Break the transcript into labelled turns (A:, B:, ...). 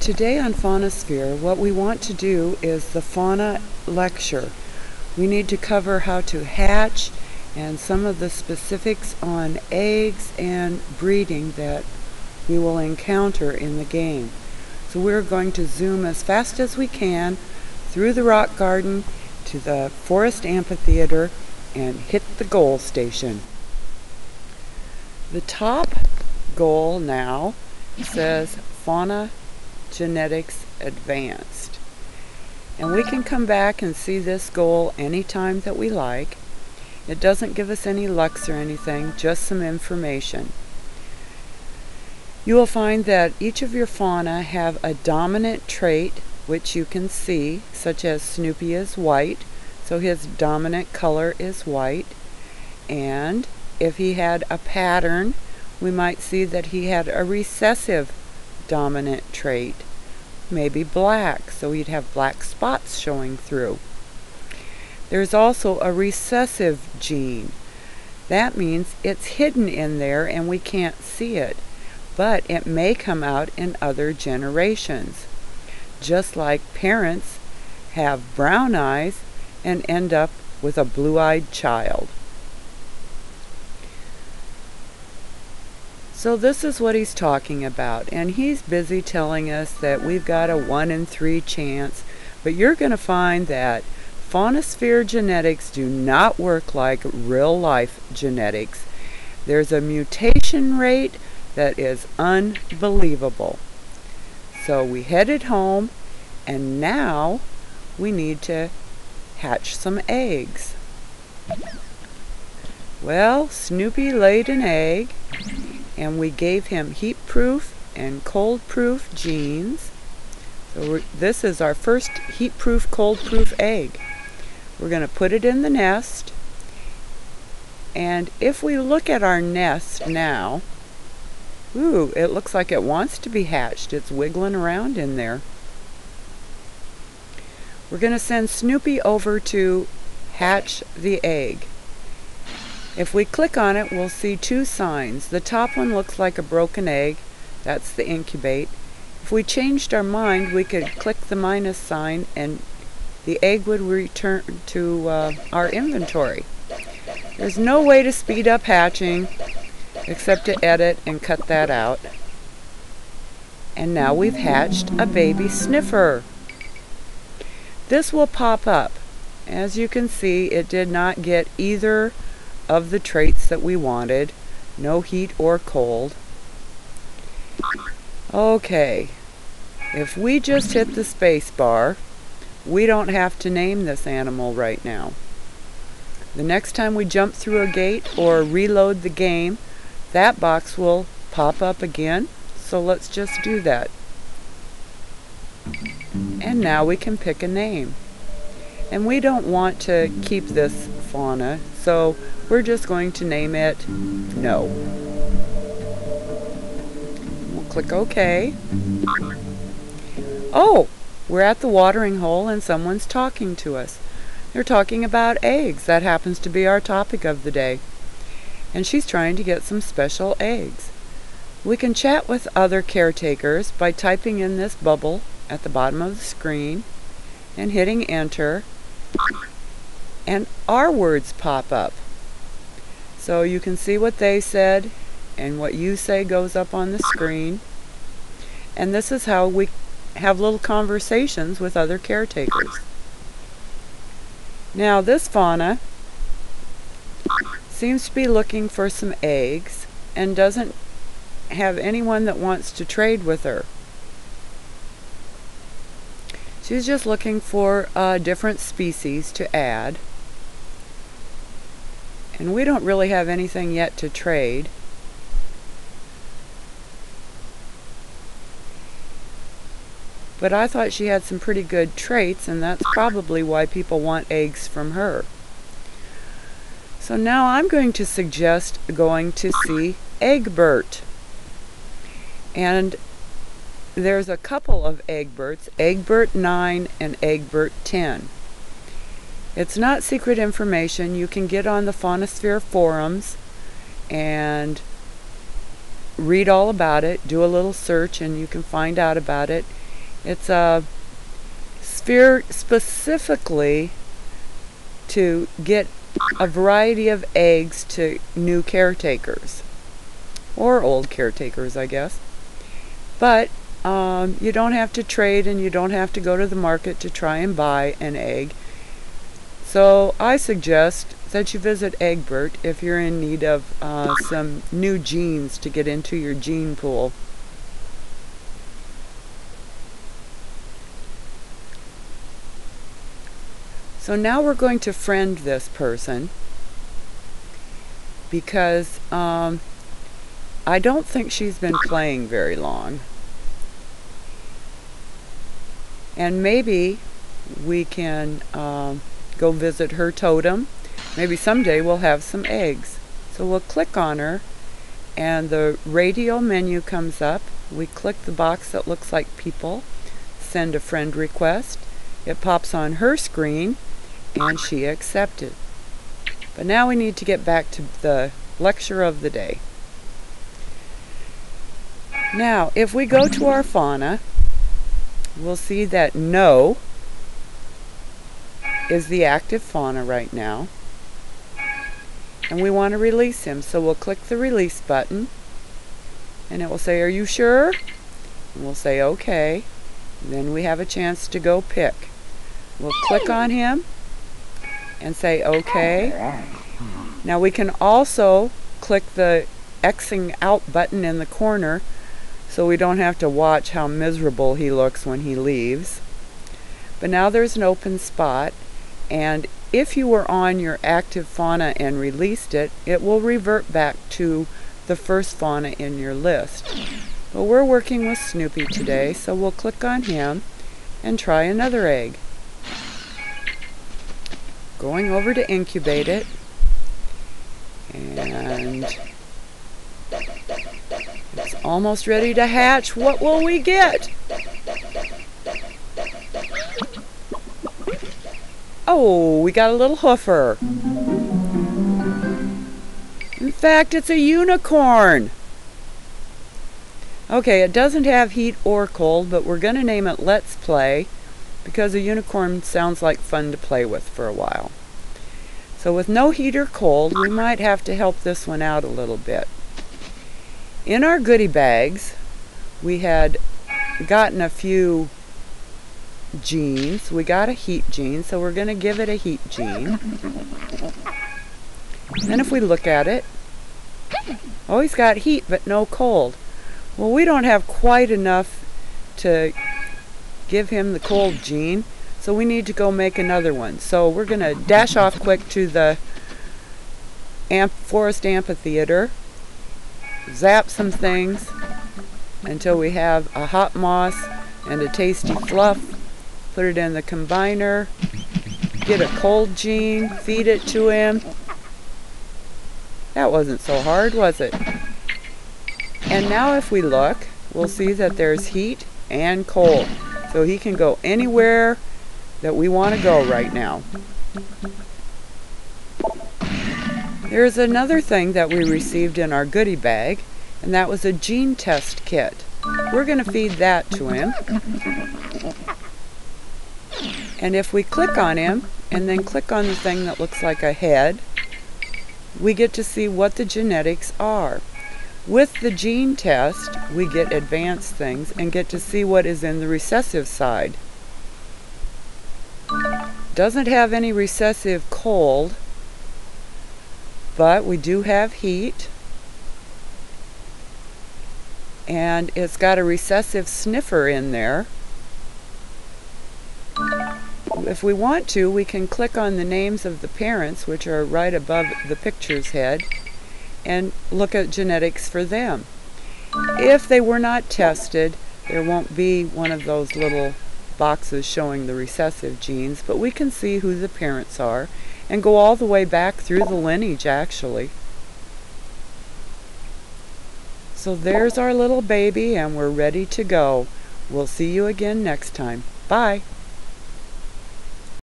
A: Today on Faunasphere, what we want to do is the Fauna Lecture. We need to cover how to hatch and some of the specifics on eggs and breeding that we will encounter in the game. So we're going to zoom as fast as we can through the rock garden to the Forest Ampitheater and hit the goal station. The top goal now says Fauna Genetics Advanced. And we can come back and see this goal anytime that we like. It doesn't give us any lucks or anything, just some information. You will find that each of your fauna have a dominant trait, which you can see, such as Snoopy is white, so his dominant color is white. And if he had a pattern, we might see that he had a recessive dominant trait, maybe black, so he'd have black spots showing through. There's also a recessive gene. That means it's hidden in there and we can't see it, but it may come out in other generations. Just like parents have brown eyes and end up with a blue-eyed child. So this is what he's talking about, and he's busy telling us that we've got a 1 in 3 chance, but you're going to find that Faunasphere genetics do not work like real-life genetics. There's a mutation rate that is unbelievable. So we headed home, and now we need to hatch some eggs. Well, Snoopy laid an egg, and we gave him heat-proof and cold-proof genes. So this is our first heat-proof, cold-proof egg. We're going to put it in the nest, and if we look at our nest now, ooh, it looks like it wants to be hatched. It's wiggling around in there. We're going to send Snoopy over to hatch the egg. If we click on it, we'll see 2 signs. The top one looks like a broken egg. That's the incubate. If we changed our mind, we could click the minus sign and the egg would return to our inventory. There's no way to speed up hatching except to edit and cut that out. And now we've hatched a baby sniffer. This will pop up. As you can see, it did not get either of the traits that we wanted, no heat or cold. Okay, if we just hit the space bar, we don't have to name this animal right now. The next time we jump through a gate or reload the game, that box will pop up again, so let's just do that. And now we can pick a name. And we don't want to keep this fauna, so we're just going to name it No. We'll click OK. Oh, we're at the watering hole and someone's talking to us. They're talking about eggs. That happens to be our topic of the day. And she's trying to get some special eggs. We can chat with other caretakers by typing in this bubble at the bottom of the screen and hitting enter. And our words pop up. So you can see what they said and what you say goes up on the screen. And this is how we have little conversations with other caretakers. Now this fauna seems to be looking for some eggs and doesn't have anyone that wants to trade with her. She's just looking for different species to add. And we don't really have anything yet to trade. But I thought she had some pretty good traits, and that's probably why people want eggs from her. So now I'm going to suggest going to see Egbert. And there's a couple of Egberts, Egbert 9 and Egbert 10. It's not secret information. You can get on the Faunasphere forums and read all about it, do a little search, and you can find out about it. It's a sphere specifically to get a variety of eggs to new caretakers, or old caretakers, I guess. But you don't have to trade, and you don't have to go to the market to try and buy an egg. So I suggest that you visit Egbert if you're in need of some new genes to get into your gene pool. So now we're going to friend this person, because I don't think she's been playing very long. And maybe we can go visit her totem. Maybe someday we'll have some eggs. So we'll click on her, and the radio menu comes up. We click the box that looks like people, send a friend request. It pops on her screen, and she accepted. But now we need to get back to the lecture of the day. Now, if we go to our fauna, we'll see that No is the active fauna right now, and we want to release him. So we'll click the release button, and it will say, "Are you sure?" And we'll say okay. Then we have a chance to go pick. We'll click on him and say okay. Now we can also click the Xing out button in the corner, so we don't have to watch how miserable he looks when he leaves. But now there's an open spot, and if you were on your active fauna and released it, it will revert back to the first fauna in your list. But we're working with Snoopy today, so we'll click on him and try another egg. Going over to incubate it, and it's almost ready to hatch. What will we get? Oh, we got a little hoofer. In fact, it's a unicorn. Okay, it doesn't have heat or cold, but we're going to name it Let's Play, because a unicorn sounds like fun to play with for a while. So with no heat or cold, we might have to help this one out a little bit. In our goodie bags, we had gotten a few genes. We got a heat gene, so we're going to give it a heat gene. And if we look at it, oh, he's got heat but no cold. Well, we don't have quite enough to give him the cold gene, so we need to go make another one. So we're going to dash off quick to the Forest Amphitheater, zap some things until we have a hot moss and a tasty fluff. Put it in the combiner, get a cold gene, feed it to him. That wasn't so hard, was it? And now if we look, we'll see that there's heat and cold. So he can go anywhere that we want to go right now. There's another thing that we received in our goodie bag, and that was a gene test kit. We're going to feed that to him. And if we click on him, and then click on the thing that looks like a head, we get to see what the genetics are. With the gene test, we get advanced things and get to see what is in the recessive side. Doesn't have any recessive cold, but we do have heat, and it's got a recessive sniffer in there. If we want to, we can click on the names of the parents, which are right above the picture's head, and look at genetics for them. If they were not tested, there won't be one of those little boxes showing the recessive genes, but we can see who the parents are and go all the way back through the lineage, actually. So there's our little baby, and we're ready to go. We'll see you again next time. Bye.